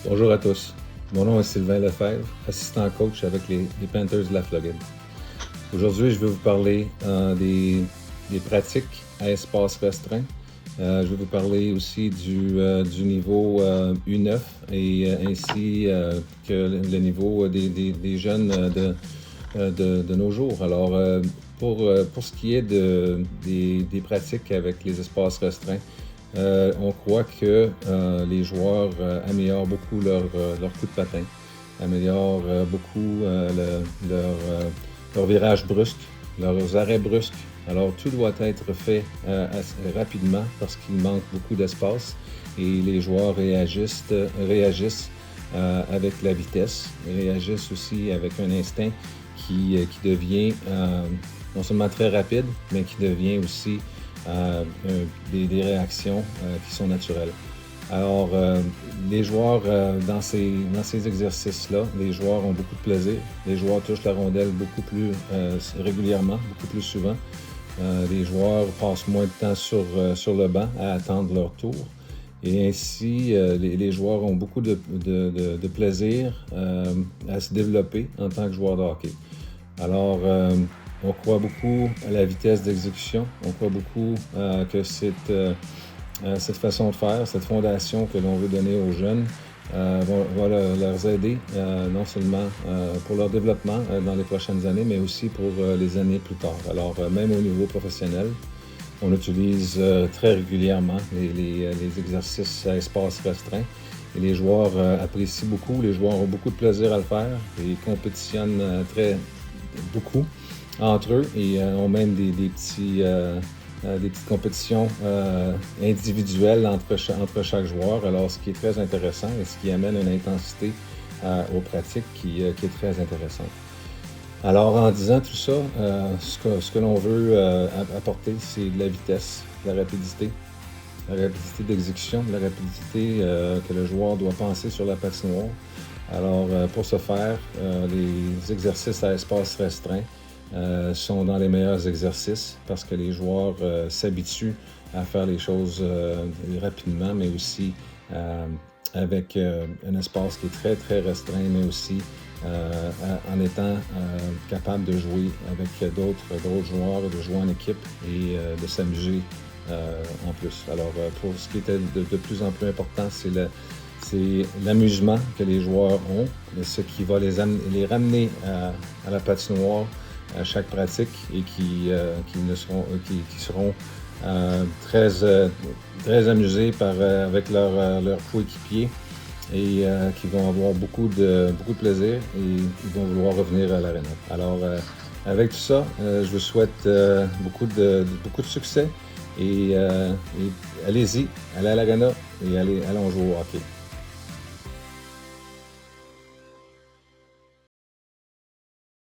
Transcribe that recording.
Bonjour à tous. Mon nom est Sylvain Lefebvre, assistant coach avec les Panthers de la Floride. Aujourd'hui, je vais vous parler des pratiques à espace restreint. Je vais vous parler aussi du niveau U9 et ainsi que le niveau des jeunes de nos jours. Alors, pour ce qui est des pratiques avec les espaces restreints, on croit que les joueurs améliorent beaucoup leur coup de patin, améliorent beaucoup leur virage brusque, leurs arrêts brusques. Alors, tout doit être fait assez rapidement parce qu'il manque beaucoup d'espace et les joueurs réagissent avec la vitesse, réagissent aussi avec un instinct qui devient non seulement très rapide, mais qui devient aussi des réactions qui sont naturelles. Alors, les joueurs, dans ces exercices-là, les joueurs ont beaucoup de plaisir. Les joueurs touchent la rondelle beaucoup plus régulièrement, beaucoup plus souvent. Les joueurs passent moins de temps sur le banc à attendre leur tour. Et ainsi, les joueurs ont beaucoup de plaisir à se développer en tant que joueur de hockey. Alors, on croit beaucoup à la vitesse d'exécution. On croit beaucoup que cette façon de faire, cette fondation que l'on veut donner aux jeunes va leur aider non seulement pour leur développement dans les prochaines années, mais aussi pour les années plus tard. Alors, même au niveau professionnel, on utilise très régulièrement les exercices à espace restreint. Et les joueurs apprécient beaucoup, les joueurs ont beaucoup de plaisir à le faire et compétitionnent beaucoup entre eux et ont même des petites compétitions individuelles entre chaque joueur. Alors, ce qui est très intéressant et ce qui amène une intensité aux pratiques qui est très intéressante. Alors, en disant tout ça, ce que l'on veut apporter, c'est de la vitesse, de la rapidité d'exécution, de la rapidité que le joueur doit penser sur la patinoire. Alors, pour ce faire, les exercices à espace restreint sont dans les meilleurs exercices parce que les joueurs s'habituent à faire les choses rapidement, mais aussi avec un espace qui est très, très restreint, mais aussi en étant capable de jouer avec d'autres joueurs, de jouer en équipe et de s'amuser en plus. Alors, pour ce qui est de plus en plus important, c'est l'amusement que les joueurs ont, ce qui va les ramener à la patinoire à chaque pratique et qui seront très amusés avec leurs coéquipiers et qui vont avoir beaucoup de plaisir et ils vont vouloir revenir à l'aréna. Alors, avec tout ça, je vous souhaite beaucoup de succès et allez-y, allez à l'aréna et allons jouer au hockey.